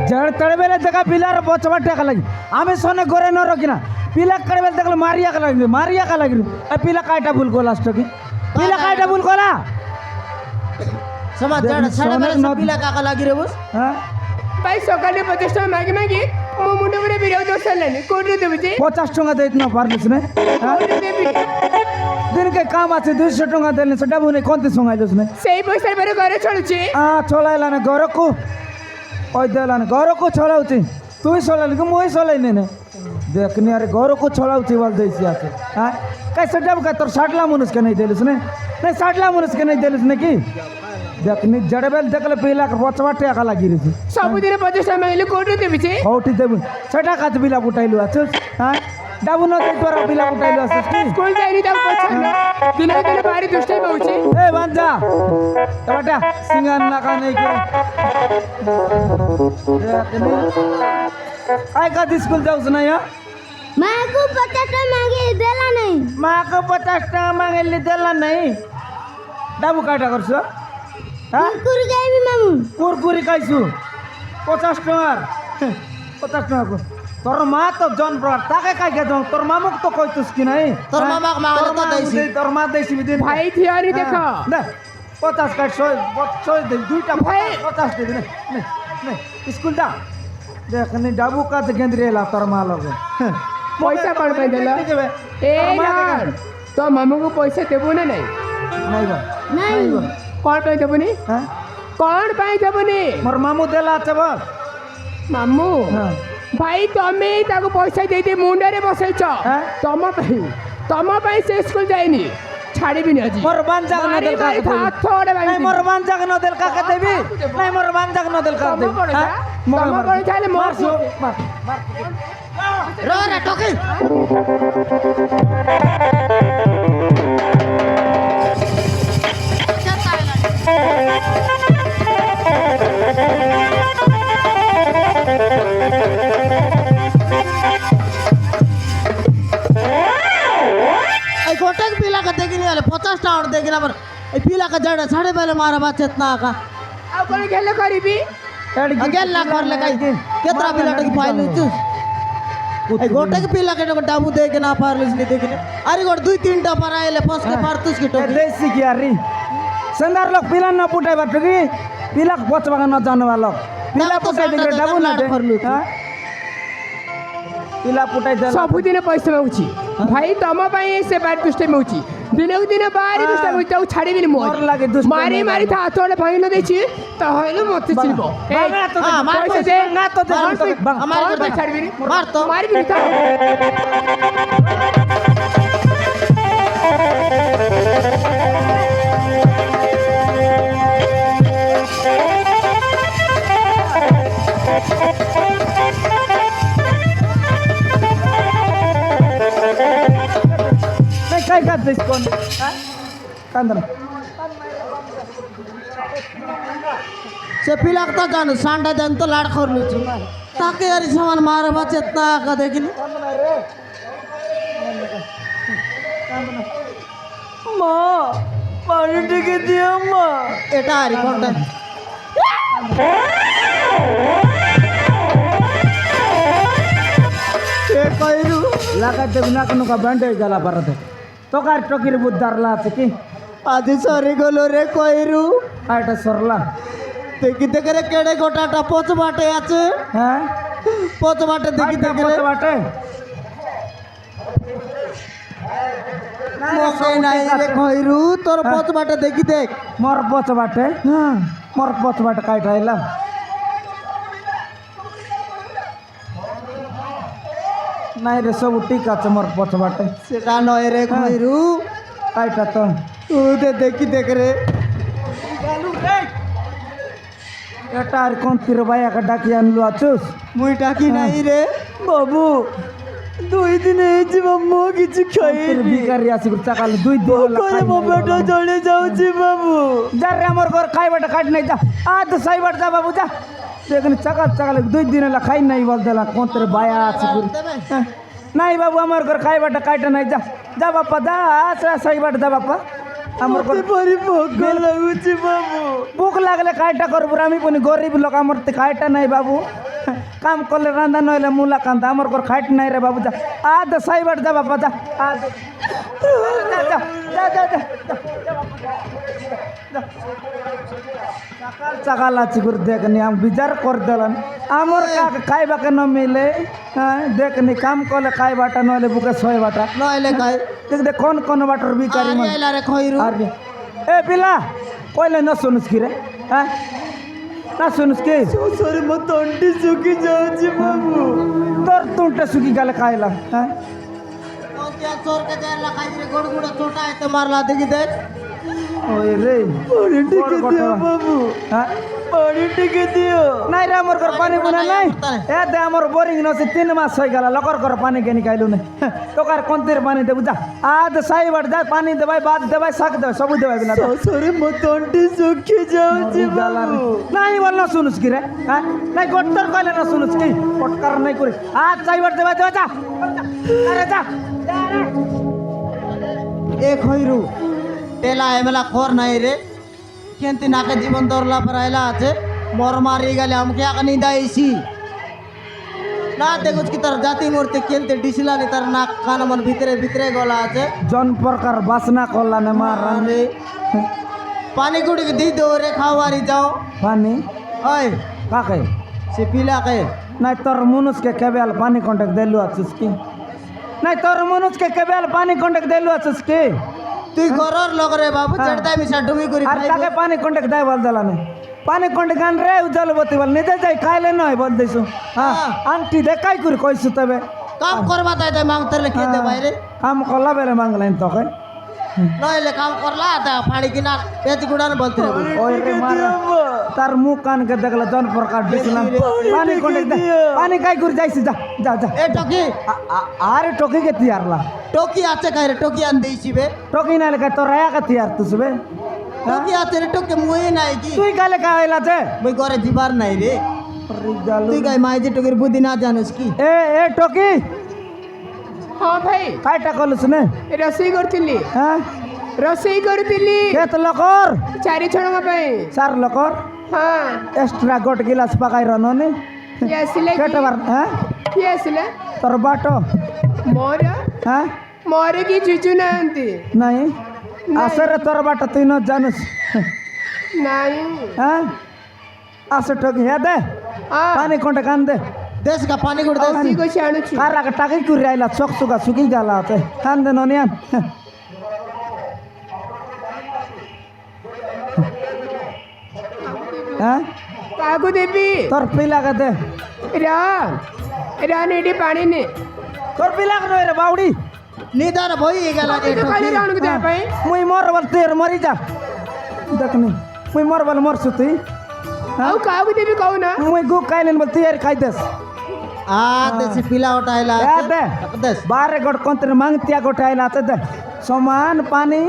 जड़ तड़बेले देखा पिलार बचवा टेका लगी आमे सोने गोरे न रखिना पिला कड़बेले देखल मारिया का लगी ए पिला काटा भूल को लास्ट की पिला काटा भूल कोला समाज जड़ साडे बेले सब पिला काका लागि रे बस हां भाई सकाले 50 টাকা मागी मागी मो मुंडे में बिराव दोसलानी कोड रे देबे 50 টাকা देत न पारलिस ने दिन के काम আছে 200 টাকা देले सेटा बुने कोनते संगाइलस ने सेही पैसा बेरे घरे चलुची आ चलाइला ने घर को ओइ देला ने घर को चलाउती तुई चलाइल कि मोई चलाइने ने देखनी अरे घर को चलाउती वाल देसी आके हां कैसे डब का तोर 60 ला मनुष्य के नहीं देलिस ने नहीं 60 ला मनुष्य के नहीं देलिस ने की देखनी जड़बेल देखले पहला के बचवा टेका लागी रे सब दिन 50 টাকা मांगले कोड रे देबे हौटी देबु सेटा कात बिला बुटाइलु आछस हां डाबु न दे तोरा बिला बुटाइलु आछस की स्कूल जाइनी तब पछा दिन दिन बारी दुष्टै बहुची ए बांजा तबटा सिंगान लगा नहीं के देखनी आई का स्कूल जाउस ना या माँ को 50 টাকা मांगे देला नहीं माँ को 50 টাকা मांगे देला नहीं डाबु काटा करछ हां कुरकुरी खाइबी मामू कुरकुरी खाइछु 50 টাকার 50 টাকা को तोर माँ तो जन प्रकार ताके काय के दो तोर मामुक तो कइतुस कि नहीं तोर मामाक मांगले तो दैसी तोर माँ दैसी बिदिन भाई थियारी देखा ना 50 का 100 दे दुईटा भाई 50 दे नहीं स्कूल जा देखनी डाबू का गेंद्रे ला तोर माँ लोग पैसा कोन पे देला ए यार तो मामू को पैसा देबो ना नहीं नहीं बा नहीं कोन पे देबो नी हां कोन पे देबो नी मोर मामू देला छ बस मामू हां भाई तमे ताको पैसा दे दे मुंडा रे बसैछ हाँ? तम भाई से स्कूल जाइनी छाड़ी भी नहीं मोर बांजा न देल का थोड़े भाई नहीं मोर बांजा न देल का देबी नहीं मोर बांजा न देल का देबी तम पर जाले मार रो रे टोकी এই গোটাক পিলা কা দেখিনি হলে 50 টাকা और देगिना पर এই পিলা কা जड़ साडे बेले मारा बाचत ना का आ कोन खेले करीबी अगेन ला कर ले काई केतरा पिला टकी फाइल तू এই গোটাক পিলা কে डाबू देगिना पारलिस नहीं देगिने अरे गोट 2-3 टा पर आइले फस के पारतुस की टोकी देसी की यारी संदार लोग पिला न पुटाई बाटगी पिला बचवा न जाने वाला पिला पुटाई दे डाबू न दे हां पिला पुटाई दे सब दिन पैसा माउची भाई तम भाई से बार दुष्टे माउची दिन दिन बारी दुष्टे माउची ताऊ छाड़ी भी मोर मोर लागे दुष्टे मारी मारी था हाथोड़े भाई न देछि त हइलो मत चिलबो बागा तो हां मार पैसा दे ना तो दे हमारे छाड़ी भी मार तो मारी भी था नहीं काय का दिस कोन कांदन से पिला तो जान सांडा देन तो लाड खरलु छु ताके यारी सामान मारा बाचत ना का देगिनी मां पानी टिके दिया मां এটা আরি কোনটা ए कइरु लागा दे बिना कनु का बैंडे गला परते तो कार टकीर बुद्धार ला की আদি সরি গলো রে কইরু आटा सरला দেখিতে করে কেড়ে গোটাটা পচ বাটে আছে हैं পচ বাটে দেখিতে করে बाटे মকে নাই রে কইরু তোর পচ বাটে দেখি দেখ मोर पच बाटे हां मोर पच बाटे काइटाइला नहीं रे सब टीका छ मोर पच बाटे সেটা নয় রে কইরু काइटा तो ও দে দেখি দেখ রে एटा आर कोन तीर बाया का डाकी आनलु आछुस মুই ডাকি নাই রে बाबू 2 দিন হইছি মো কিছু খাই तीर बिगारी आसी गुचा काल 2 दिन করে মো পেট জড়ে যাଉଛି বাবু जा रे हमर घर खाई बाटे काट नहीं जा आ तो सही बाटे जा बाबू जा देखन चका चका 2 दिन ला खाई नहीं बोल देला कोन तेरे बाया आछी নাই বাবু আমার ঘর খাইবাটা কাইটা নাই যা যা বাপ্পা যা আসা সাইবাটা যা বাপ্পা আমার ঘর ভারি ভোক লাগুছে বাবু ভোক লাগলে কাইটা করবো রে, আমি পুনি গরিব লোক আমার তো খাইটা নাই বাবু কাম করলে রান্ধা নইলে মূলা কান্দা আমার ঘর খাইট নাই রে বাবু যা আদ সাইবাট যা বাপ্পা যা আদ যা যা যা যা যা সকাল সকাল আছি করে দেখনি আমি বিচার করে দিলাম আমার কাকে খাইবাকে ন মিলে হ্যাঁ দেখনি কাম করলে খাইবাটা নইলে বুকে শোয়বাটা নইলে খাই দেখ দেখ কোন কোন বাটার বিকারি আরে এলা রে খইরু আর এ পিলা কইলে ন শুনুস কি রে হ্যাঁ না শুনুস কি সরি মো তন্টি শুকি যাচ্ছে বাবু তোর তুঁটা শুকি গেলে খাইলাম হ্যাঁ क्या चोर के दे ला खाई रे गोड़ गोड़ छोटा है तो मारला देखी दे ওই রে पानी टिके गोड़ दियो गोड़। बाबू হ্যাঁ पानी टिके दियो নাই রে আমার ঘর পানি বুনা নাই এ দে আমার বোরিং নছে 3 মাস হয়ে গেল লকর ঘর পানি কেনি খাইলু না তোকার কোনতির পানি দেবু যা আদ সাইবাট যা পানি দেবাই বাদ দেবাই শাক দেবাই সবু দেবাই বিনা সরি মো তন্টি শুকি যাচ্ছে বাবু নাই বল না শুনুস কি রে হ্যাঁ নাই গট্টর কইলে না শুনুস কি পটকার নাই করি আদ সাইবাট দেবাই দেবা যা আরে যা এ খইরু টেলা এমেলা খর নাই রে কেনতি নাকে জীবন দরলা पर आयला আছে মর মারি গেলে আমকে আকা নিন্দা আইছি না দেখুছ কি তার জাতি মূর্তি কেনতে ডিসিলানি তার নাক কান মন ভিতরে ভিতরে গলা আছে জন প্রকার বাসনা করলা না মার আরে পানি গুড়ি দি দো রে খাওয়ারি যাও পানি ওই কাকে সে পিলাকে নাই তোর মনুষকে কেবল পানি কন্টাক্ট দেলু আছিস কি নাই তোর মনুষকে কেবল পানি কন্টাক্ট দেলু আছিস কি তুই গরর লোক রে বাবু চড়তাই মিশা ডুমি করি আর তাকে পানি কন্টাক্ট দেয় বল দিলানে পানি কন্টাক্ট গান রে উজ্জ্বল বতি বল নিজে যাই খাইলে নয় বল দিছু হ্যাঁ আন্টি দেখাই করে কইছু তবে কাম করবা তাই তাই মাংতলে খেতে বাইরে কাম করলা বেলে মাংলাইন তোকে নইলে কাম করলা তা ফাড়ি কিনা পেট গুড়ান বলতে রে ওই রে মার তার মুখ কানকে দেখলে জন প্রকার দিছিলাম পানি কন্টাক্ট দে পানি কাই করে যাইছি যা যা যা এ টকি আরে টকি কে তিয়ারলা টকি আছে কাই রে টকি আন দেইছি বে টকি না লেখা তোর রায়া কে তিয়ার তুসবে টকি আছে রে টকি মুই নাই কি তুই কালে কাইলা যে মুই ঘরে দিবার নাই রে তুই গাই মাই যে টকির বুদ্ধি না জানিস কি এ এ টকি ହଁ ଭାଇ কাইটা কলুস নে ରୋଷେଇ କରୁଥିଲି হ্যাঁ ରୋଷେଇ କରୁଥିଲି কেত লকর 4 ଜଣଙ୍କ ପାଇଁ চার লকর ହଁ এক্সট্রা গোট গিলাস পাকাই রননি କିଏ ଆସିଲେ କି? কেটবার হ্যাঁ କିଏ ଆସିଲେ তোর বাট ମୋର হ্যাঁ ମୋର କି ଜୁଜୁ ନାହାନ୍ତି নাই আসে রে তোর বাট তুই ন জানুস ନାଇଁ হ্যাঁ আসে টকি হে দে ହଁ পানি কোনটা কান দে দেশ का পানি গুড় দে ଠିକ ଅଛି ଆଣୁଛି কারা টাকাই করে আইলা চক চকা শুকি গেলা আছে কান দে ননিয়ান হ্যাঁ କାହାକୁ ଦେବି তোর পিলাকে দে ରା ଏଠି ପାଣି ନେ তোর পিলাকে নয় রে বাউডি নিদার বই গেলা রে ତୁ ଖାଲି টকি ରାଣକୁ ଦେବା ପାଇଁ মুই মর বল তের মরি যা দেখনি মুই মর বল মরছু তুই ଆଉ କାହାକୁ ଦେବି କହୁନା মুই গু খাইলেন বল তুই আর খাইতেস আ দেশে পিলা উঠাইলা এ দে দেশ বারে গোট কন্ত্রে মাংতিয়া গোটাইলা আছে দে সমান পানি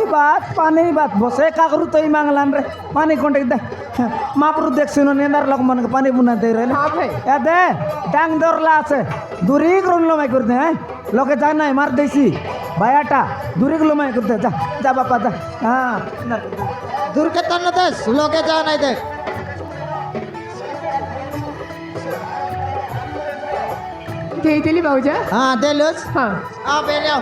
বাত বসে কাকরু তুই মাংলান রে পানি কোনটা দে মাপরু দেখছিন নেদার লোক মনকে পানি বুনা দে রে ହଁ ଭାଇ এ দে টাং দরলা আছে দূরি গ্রুন লমাই করতে হ্যাঁ লোকে জান নাই মার দেছি ভাইয়াটা দূরি লমাই করতে যা যা বাপা যা হ্যাঁ দূর কে তন্ন দেশ লোকে যাও নাই দেখ ଦେଇଥିଲି ଭାଉଜା হ্যাঁ দেলুস ହଁ আ বেরিও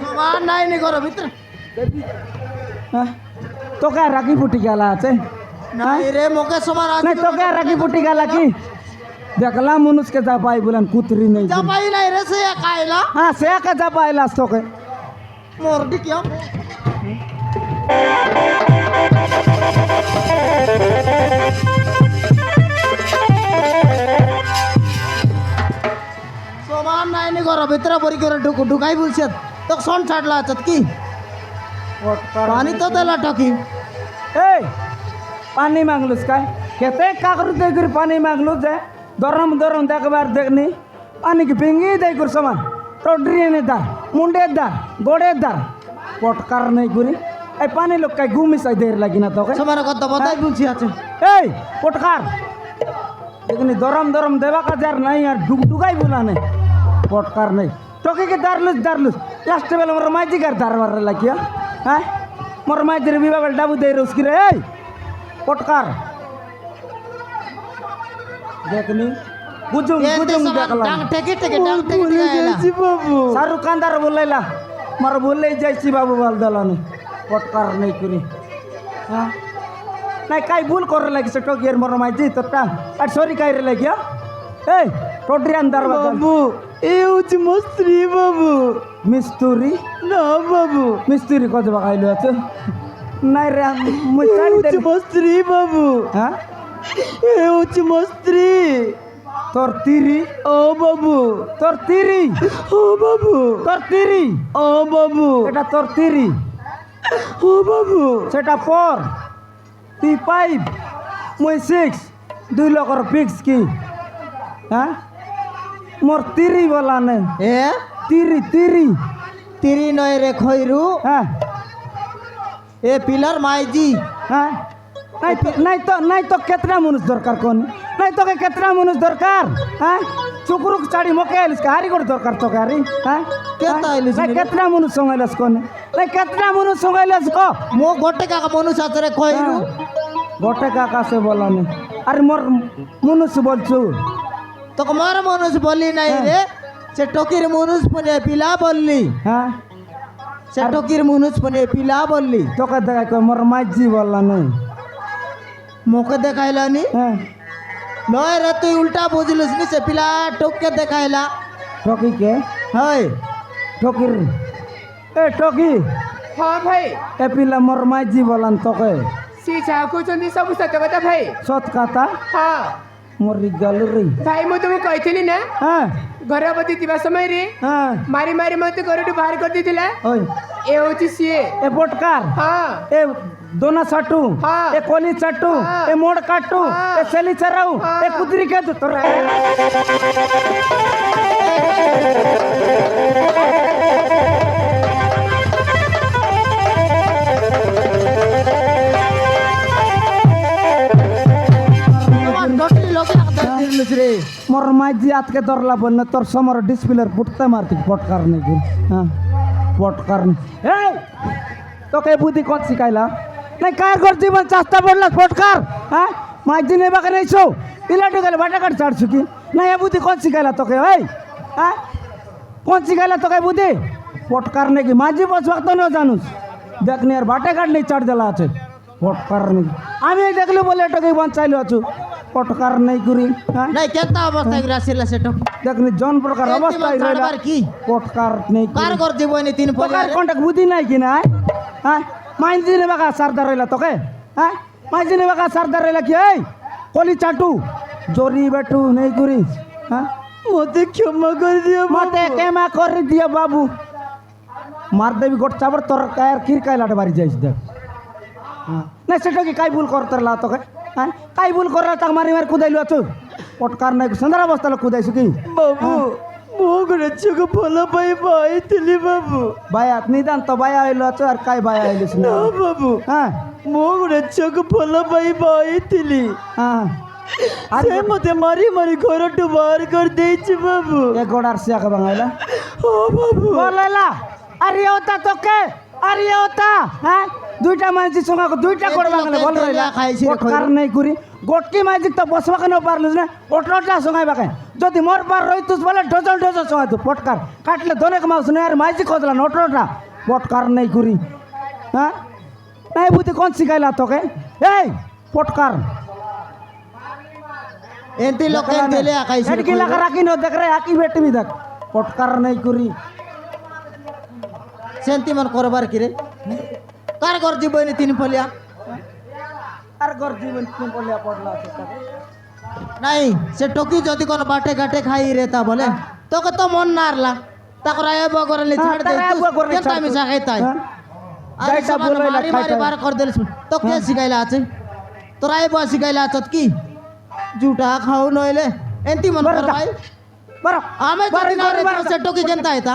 সমান নাই নি ঘর ভিতরে হ্যাঁ তোকে রাখি ফুটি গেলা আছে নাই রে মোকে সমান নাই তোকে রাখি ফুটি গেলা কি দেখলাম মনুষকে যা পাই বলেন কুতরি নেই যা পাই নাই রে সে খাইলা হ্যাঁ সে একা যা পাইলাস তোকে মোর দিকিও সমান নাইনি ঘর ভিতরে বরি করে ঢুকাই বলছে তো সন ছাড়লা আছে কি পানি তো দেলা টকি এই পানি মাগলুস काय खेते काकरू दे कर पानी मागलू जे दरम दरम देखबार देखनी पानी की पिंगी दे कर समान टोडरी ने दार मुंडे दार गोड़े दार पटकार नहीं करी ए पानी लोग काय घूमी साई देर लगी ना तो के সমান কথা বতাই বলছি আছে এই पटकार देखनी दरम दरम देवा का जार नहीं यार डुगडुगाई बोला नहीं पटकार नहीं टोके के दारलुस लास्ट बेला मोर माजी कर दारवार लगिया हैं मोर माजी रे विवाह डाबू दे रे उसकी रे ए पटकार देखनी बुजुम बुजुम देखला ডাং টেকে টেকে ডাং টেকে টেকে बाबू शाहरुख खान दार बोलैला मार बोलले जायसी बाबू बाल दलाने पटकार नहीं करी हां नहीं काय भूल कर लगी से टोगियर मोर माजी तो टांग अट सॉरी काय रे लगिया ए टोडरी अंदर बाबू ए उच मस्त्री बाबू मिस्त्री ना बाबू मिस्त्री को जब खाइलो আছে नहीं रे मुई उच मस्त्री बाबू हां ए उच मस्त्री তোর তিরি ও বাবু তোর তিরি ও বাবু তোর তিরি ও বাবু এটা তোর তিরি ও বাবু সেটা পর তুই পাইপ মই 6 2 লকর ফিক্স কি হ্যাঁ মোর তিরি বলা নে এ তিরি তিরি তিরি নয় রে খইরু হ্যাঁ এ পিলার মাইজি হ্যাঁ नहीं तो कितना मनुष्य दरकार कौन नहीं तो कितना मनुष्य दरकार हाँ चुकरुक चाड़ी मोके आइलिस का हारी कोड दरकार तो हारी हाँ केता आइलिस नहीं कितना मनुष्य संगाइलस कौन नहीं कितना मनुष्य संगाइलस को মো গটে কাকা মনুষ আছে রে খইরু गोटे काका से बोला नहीं अरे मोर मनुष्य बोलछु তোকে মার মনুষ বললি নাই রে সে টকির মনুষ পনে পিলা বললি हाँ সে টকির মনুষ পনে পিলা বললি तो का देखा को मोर माजी बोला नहीं মোকে দেখাইলানি हाँ নয় রে তুই উল্টা বুঝলিস নি সে পিলা টককে দেখাইলা ठोकी के হয় ठोकीर ए ठोकी ହଁ ଭାଇ ए पिला मोर माजी बोला तो के ସେ ଯାହା କହୁଛନ୍ତି ସବୁ ସତ କଥା ଭାଇ सत कहता ହଁ मोर गैलरी ଭାଇ ମୁଁ ତୁମକୁ କହିଥିଲି ନା हाँ ଗର୍ଭବତୀ ଥିବା ସମୟରେ हाँ ମାରି ମାରି ମୋତେ ଘରଠୁ ବାହାର କରିଦେଇଥିଲା ओए ଏ ହେଉଛି ସିଏ ए पोटकार ହଁ ए दोना साटू हाँ। ए कोली चाटू हाँ। ए मोड़ काटू हाँ। ए सेली चराऊ हाँ। ए कुदरी के तो तोरा আমার টকি লোকে হাতে দিলুস রে मोर माजी आत के दरला बोलने तोर समर डिस्प्ले पुटते मारती पोटकार नहीं गुर हां पोटकार ए तो के बुद्धि कौन सिखाइला नहीं काय कर जीवन चास्ता बोलला पोटकार हां माजी ने बाके नहीं छो इला टगले बाटा काट चाड़ चुकी नहीं ये बुद्धि कौन सिखाइला तो के ओए हां कौन सिखाइला तो के बुद्धि पोटकार ने की माजी बस वक्त न जानूस देखने यार बाटा काट नहीं चाड़ देला আছে पोटकार नहीं আমি দেখলে বলে এটাকে বাঁচাইলো আছো পটকার नहीं करी हां নাই কেতা অবস্থা গরাছিলা সে টক देखनी जौन प्रकार अवस्था ही रहेला ছাড়বার কি पटकार नहीं কার কর জীবনে তিন पटकार পরিবার कांटेक्ट बुद्धि नहीं कि ना हां माइंजी ने बका सरदार रहेला तो के हां माइंजी ने बका सरदार रहेला कि ए कोली चाटू जोरी बैठू नहीं करी हां मते क्षमा कर दियो मते क्षमा कर दियो बाबू मार देवी गोट चाबर तोर कायर खीर काय लाट बारी जाइस देख हां नहीं सेटो की काय भूल करतरला तो के हां काय भूल करला तक मारी मार कुदाइलो अछु पटकार नहीं सुंदर अवस्था कुदाइसु की बाबू मोगरे चुक फल पाई भाई तिली बाबू भाई आतनी दान तो भाई आइलो अछु और काय भाई आइलिस ना बाबू हां मोगरे चुक फल पाई भाई तिली हां अरे मते मारी मारी घर टू बाहर कर देछि बाबू एक गोडार से आके बंगाइला ओ बाबू बोलाला अरे होता तो के अरे होता हां दुईटा माइजी संगा दुईटा गोड़ बांगले बोल रहिला खाइछि रे पटकार नहीं करी गोटकी माइजी तो बसवा के न पारलुस ना ओटलोटा संगाई बाके जदि मोर पार रहितुस बोले डजन डजन संगा तू पटकार काटले दोने कमाउस न यार माइजी खोजला नोटलोटा पटकार नहीं करी हां नहीं बुद्धि कौन सिखाइला तो के ए पटकार এন্তি লোকে দিলে আকাইছি एडकी लगा राखी न देख रे आकी बेटी भी देख पटकार नहीं करी সেন্তি মন করবার কি রে কার কর জীবনে তিন ফলিয়া আর ঘর জীবন কি বলিয়া পড়লা আছে তাকে নাই সে টকি যদি কোন বাটে ঘাটে খাই রেতা বলে তোকে তো মন না আরলা তাকে রায় বগরলে ছাড় দে কেন আমি সাখাই তাই আরে যাইটা সমাজ বলইলা মারি মারি খাইতা। বার কর দিল তো কে শিখাইলা আছে তোরা এই বয়স শিখাইলা আছত কি জুটা খাও নইলে এন্তি মন কর ভাই বড় আমি যদি না রে সে টকি কেনতা এটা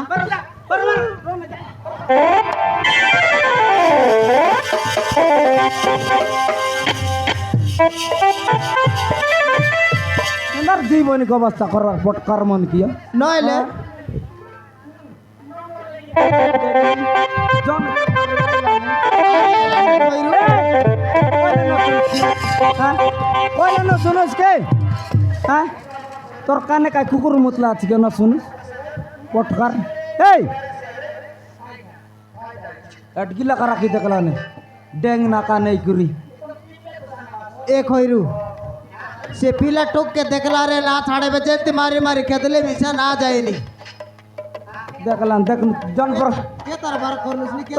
এনার জীবনিক অবস্থা করবার পটকার মন কি নইলে কইলে না শুনিস কে হ্যাঁ তোর কানে কাই কুকুর মুতলা আছে কেন শুনিস পটকার এই এটগিলা কারা কি দেখলানে ড্যাং নাকা নেই করি এ খইরু সে পিলা टोक के देखला रे ना छाड़े बेचे मारी मारी खेतले मिसा ना जाएनी দেখলাম দেখ জন পর के तार बार करलुस नी के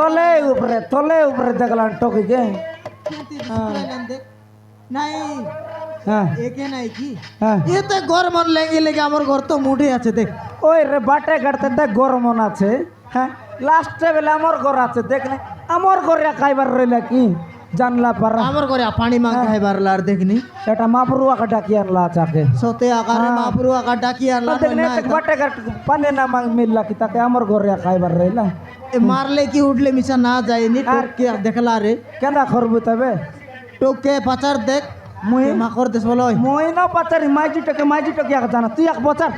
তলে উপরে দেখলাম টকি যে खेती बिस्कुट देख नहीं হ্যাঁ एके नहीं की হ্যাঁ ये तो घर मन लेंगे लेके আমার ঘর তো মুঠে আছে দেখ ওই রে বাটে গাড়তে দেখ গরমন আছে হ্যাঁ লাস্টে বেলা আমার ঘর আছে দেখ না আমার ঘরে খাইবার রইলা কি জানলা পারা আমার ঘরে পানি মাং খাই বারলার দেখনি সেটা মাপরুয়া কাটা কি আনলা চাকে সতে আকারে মাপুরু আকা ডাকি আনলা দেখ না বাটে গাট পানে না মাং মিললা কি তাকে আমার ঘরে খাইবার রইলা ए मारले की उठले मिसा ना जाएनी टोक के देखला रे কেনা করবো তবে टोक के पचार देख মুই মা কর দেস বলো মই না পাচারি মাইজি টকে এক জানা তুই এক বচার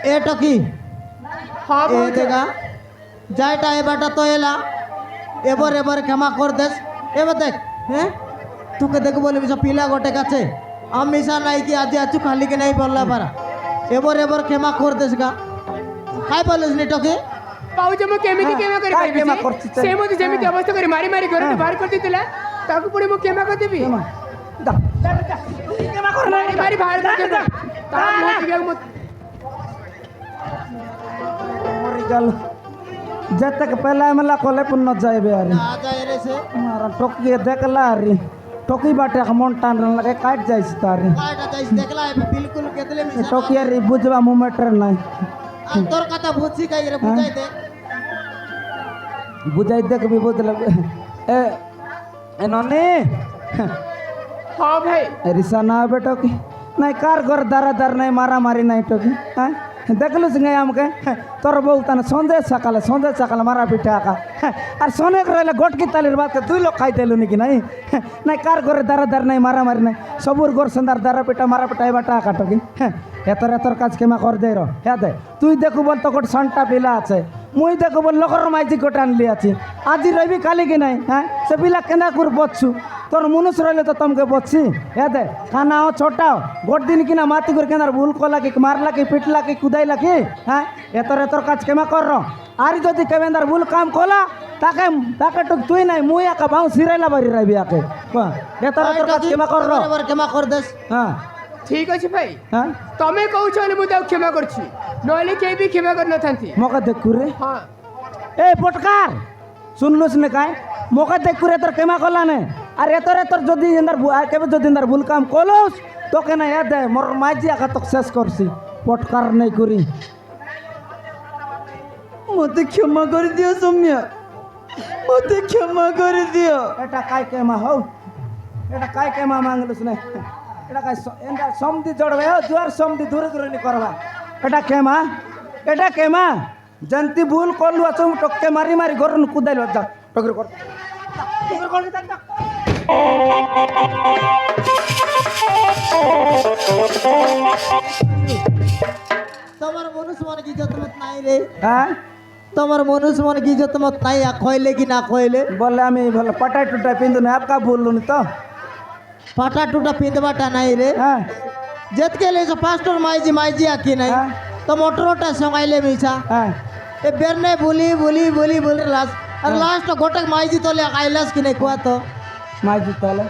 এ টকি হ্যাঁ এ বলছে। দেখা যাইটা এবারটা তো এলা এবার এবার ক্ষমা কর দেস এবার দেখ হ্যাঁ তোকে দেখ বলে মিশা পিলা গোটে কাছে আমি মিশা নাই কি আজি আছু খালি কে নাই বললা পারা এবার ক্ষমা কর দেস গা খাই বলিস নি টকি পাউছে ମୁଁ କେମିତି କ୍ଷମା କାଇଁ କରିପାରିବି କ୍ଷମା ଯେ? କରୁଛି ତ? ସେ ମୋତେ ଯେମିତି ଅବସ୍ଥା କରି ମାରି ମାରି ଘରଠୁ ବାହାର କରିଦେଇଥିଲା ତାକୁ ପୁଣି ମୁଁ କ୍ଷମା କରିଦେବି দা ମାରି ମାରି ବାହାର କରିଦେଇଥିଲା ତା ମୁହଁ ଦେଖିବାକୁ ମୋତେ মরি গেল যেতে পেলা মেলা কলে পুণ্য যাইবে আর आ जाए रे से মারা টকি দেখলা আরে টকি বাটে মন টান লাগে কাট যাইছি তারে काटा जाइस देखला है बिल्कुल केतले मिशा টকি আর বুঝবা মুমেন্টের নাই तोर कथा भूसी काई रे बुझाई दे বুঝাই দেখবি বুঝলে এ এ ননি ହଁ ଭାଇ রিসা না হবে টকি নাই কার ঘর দারা নাই মারামারি নাই টকি হ্যাঁ দেখলু সিংহে আমাকে তোর বউ তানে সন্ধ্যে সকালে মারা পিঠা আঁকা আর শোনে রইলে গটকি তালির ভাত দুই লোক খাইতে এলু নাকি নাই নাই কার ঘরে দারা নাই মারামারি নাই সবুর ঘর সন্ধ্যার দারা পিঠা মারা পিঠা এবার টাকা টকি হ্যাঁ এতর কাজ কেমা কর দে হ্যাঁ দে তুই দেখু বল তো গোট সন্টা পিলা আছে মুই দেখু বল লোকর মাইজি গোটা আনলি আছি আজি রবি কালি কি নাই হ্যাঁ সে পিলা কেনা করে বসছু তোর মনুষ রইলে তো তোমাকে বসছি হ্যাঁ দে খানাও ছোটাও গোট দিন কিনা মাতি করে কেনার ভুল কলা কি মারলা কি পিটলা কি কুদাইলা কি হ্যাঁ এতর কাজ কেমা কর আর যদি কেবেন্দার ভুল কাম কলা তাকে টুক তুই নাই মুই একা বাউ সিরাইলা বাড়ি রাইবি আকে এতর কাজ কেমা কর এবার ক্ষমা কর দেস হ্যাঁ ଠିକ ଅଛି ଭାଇ হ্যাঁ ତମେ କହୁଛ ବୋଲି ମୁଁ ତାକୁ କ୍ଷମା କରୁଛି ନହେଲେ କେହି ବି କ୍ଷମା କରିନଥାନ୍ତି মকা দেখু রে ହଁ এই পটকার শুনলুস না কাই মোকে দেখ করে তোর কেমা করলা নে আর এতর যদি কেবে যদি ভুল কাম কলস তোকে না এ দে মোর মাঝি আকা তোকে শেষ করছি পটকার নেই করি মতে ক্ষমা করে দিও সৌম্যা মতে ক্ষমা করে দিও এটা কাই কেমা হও এটা কাই কেমা মাংলুস না এটা কাই এন্ডা সমদি জড়বে হো জোর সমদি দূরে দূরে নি করবা এটা কেমা জন্তি ভুল করলু আছো টকে মারি মারি গরন কুদাইল যা টকর কর তোমার মনুষ মনে কি যতমত নাই রে হ্যাঁ তোমার মনুষ মনে কি যতমত নাই খইলে কি না খইলে বলে আমি ভালো পাটাই টুটাই পিন্ধু না আপকা বললুনি তো ফাটা টুটা পিঁধবাটা নাই রে হ্যাঁ যেতকে লে পাঁচটোর মাইজি আকি নাই হ্যাঁ। তো মোটরটা সঙ্গাইলে মিছা হ্যাঁ এ বেরনে বলি লাস্ট আর লাস্ট গোটক মাইজি তোলে আইলাস কি নাই কুয়া তো মাইজি তাহলে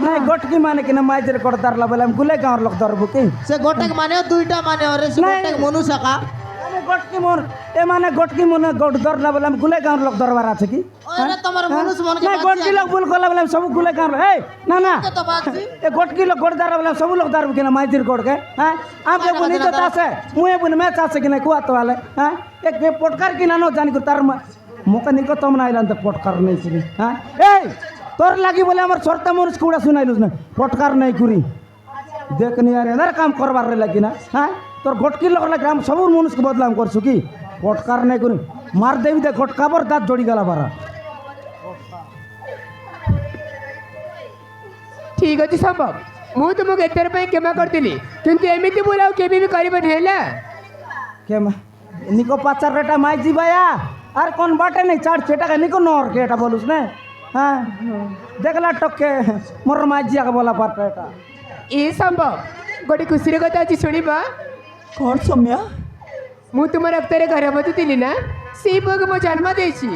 নাই গটকি মানে কিনা মাইজের করতারলা বলে আমি গুলে গাঁর লোক ধরবো কি সে গোটক মানে দুইটা মানে ওরে সে নাই। গোটক মনুষ আকা গটকি মোর এ মানে গটকি মনে গট ধরলা বলে আমি গুলে গাঁর লোক দরবার আছে কি ওরে তোমার মনুষ মনকে না গটকি লোক ভুল করলা বলে আমি সব গুলে গাঁর এই না না তো বাজি এ গটকি লোক গট দাঁড়া বলে সব লোক দাঁড়াবো কিনা মাইতির গড়কে হ্যাঁ আমাকে বুনি তো আছে মুয়ে বুনি ম্যাচ আছে কিনা কুয়া তো আলে হ্যাঁ এক পটকার কিনা নো জানি তার মোকে নিকো তোমরা আইলাম তো পটকার নেই ছিলি হ্যাঁ এই তোর লাগি বলে আমার সরতা মানুষ কুড়া শুনাইলুস না পটকার নেই করি দেখ নি আর এনার কাম করবার রে লাগি না হ্যাঁ তোর গটকি লোক লাগে আমি সব মানুষকে বদলাম করছু কি পটকার নেই করি মার দেবি দে গটকাবর দাঁত জড়ি গেলা বারা ঠিক ଅଛି ସମ୍ଭବ ମୁଁ ତୁମକୁ ଏଥର ପାଇଁ କ୍ଷମା କରିଥିଲି କିନ୍ତୁ ଏମିତି ଭୁଲ ଆଉ କେବେ ବି କରିବନି ହେଲା কে মা নিকো পাচার রেটা মাইজি ভাইয়া আর কোন বাটে নেই চার সেটাকে নিকো নর কে এটা বলুস না হ্যাঁ দেখলা টকে মোর মাইজি আগে বলা পারটা এটা ଏ ସମ୍ଭବ ଗୋଟେ ଖୁସିର କଥା ଅଛି ଶୁଣିବ কোন সময়া ମୁଁ ତୁମ ରକ୍ତରେ ଗର୍ଭବତୀ ଥିଲି ନା ସେଇ ପୁଅକୁ ମୁଁ ଜନ୍ମ ଦେଇଛି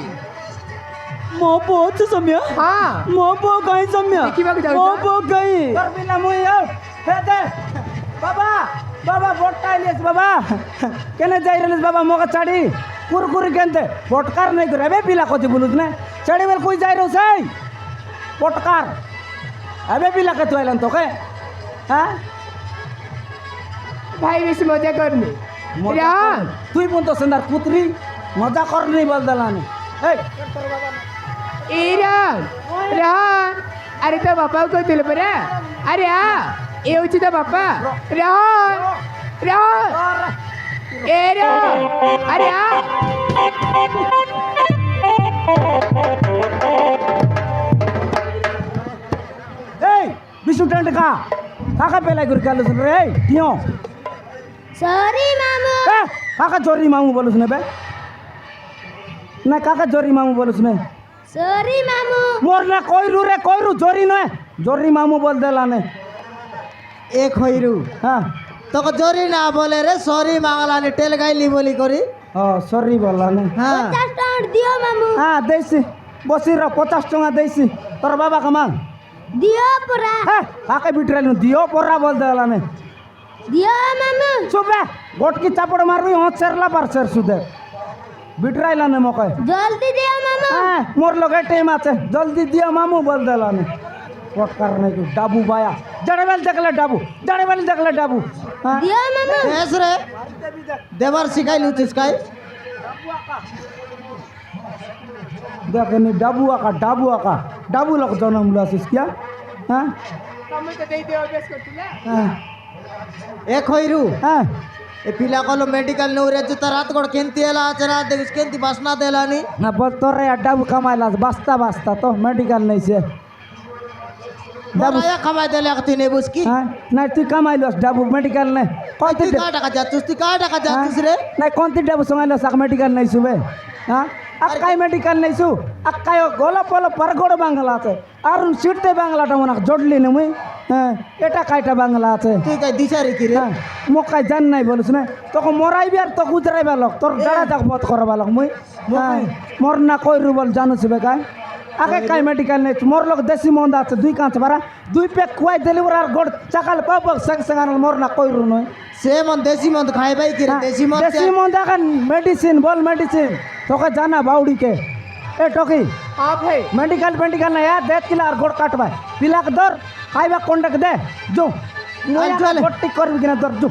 মো বহুত সময়া ହଁ মো বো গাই সময়া ଦେଖିବାକୁ ଯାଉଛ? মো বো গাই তোর বিনা মুই আও হে দে বাবা বাবা বটটা আইলিস বাবা কেনে যাই রেলিস বাবা মোকে ছাড়ি কুরকুরি কেনতে বটকার নাই করে এবে পিলা কতি বলুস না ছাড়ি বেল কই যাই রো সাই বটকার এবে পিলা কে তুই আইলাম তোকে হ্যাঁ ଭାଇ ବେଶୀ ମଜା କରନି মজা কর। তুই বলতো সেন্দার পুত্রি মজা করনি বল দেলানি এই ଏ ରନ୍ ରନ୍ ଆରେ ତୋ ବାପାକୁ କହିଥିଲେ ପରା ଆରେ ଆ ଏ ହେଉଛି ତୋ ବାପା ରନ୍ ରନ୍ ଏ ରନ୍ ଆରେ ଆ এই বিশু টেন্ট কা কাকা পেলাই করে কালুস রে কিও সরি মামু কাকা জরি মামু বলুস না বে না কাকা জরি মামু বলুস না সরি মামু মোর না কইরু জরি নয় জরি মামু বল দেলানে এক হইরু হ্যাঁ তোকে জরি না বলে রে সরি মাগলানি টেল গাইলি বলি করি ও সরি বললানে হ্যাঁ 50 টাকা দিও মামু হ্যাঁ দেইছি বসি র 50 টাকা দেইছি তোর বাবা কামাং দিও পুরা হ্যাঁ কাকে বিটরাইলু দিও পড়া বল দেলানে দিও মামু চুপে গটকি চাপড় মারবি হঁ চেরলা পার চের সুদে বিটরাইলানে মকে জলদি দিও মামু হ্যাঁ মোর লগে টাইম আছে জলদি দিও মামু বল দেলানে পটকার নাই কি ডাবু বায়া জড়বেল দেখলে ডাবু হ্যাঁ দিও মামু বেশ রে দেবার শিখাইলু তিসকাই দেখেনি ডাবু আকা ডাবু লোক জন্ম লাসিস কিয়া হ্যাঁ ତମେ ତ ଦେଇଦିଅ ଅଭ୍ୟାସ କରୁଥିଲା হ্যাঁ এক হইরু হ্যাঁ এ পিলা কল মেডিকাল নউরে জুত রাত গড় কেনতি এলা আছে রাত দেখিস কেনতি বাসনা দেলানি না বল তোরে ডাবু কামাইলাস বাস্তা তো মেডিকেল নেইছে ডাবু বলায়া কামাই দেলে তুই নেবুস কি হ্যাঁ না তুই কামাইলাস ডাবু মেডিকেল নে কয়তে তুই কা টাকা যাচ্ছিস তুই কা টাকা যাচ্ছিস রে না কোনটি ডাবু সমাইলাস আক মেডিকেল নেইছু বে হ্যাঁ আকাই মেডিকেল নেইছু আকাই গলা পল পরগড় বাংলা আছে আর সিটতে বাংলাটা মনে জড়লি না মুই হ্যাঁ এটা কাইটা বাংলা আছে তুই কাই দিশারি কি রে হ্যাঁ মোকাই জান নাই বলিস না তোকে মরাইবি আর তোকে উতরাইবা লোক তোর দাঁড়া যাক বধ করবা লোক মুই হ্যাঁ, মোর না কইরু বল জানুস বে কাই আগে কাই মেডিকেল নেই মোর লোক দেশি মন্দ আছে দুই কাঁচ বারা দুই পেক খুয়াই দিলি আর গোড় চাকাল পাপ সঙ্গ সঙ্গ মোর না কইরু নয় সে মন দেশি মন খাই ভাই কি রে দেশি মন দেশি মন্দ এখন মেডিসিন বল মেডিসিন তোকে জানা বাউডি কে এ টকি ହଁ ଭାଇ মেডিকেল না দেখ কিলা আর গোড় কাটবা পিলাক ধর খাইবা কন্টাক দে যো মুই চলে। গট্টি করবি কিনা ধর যো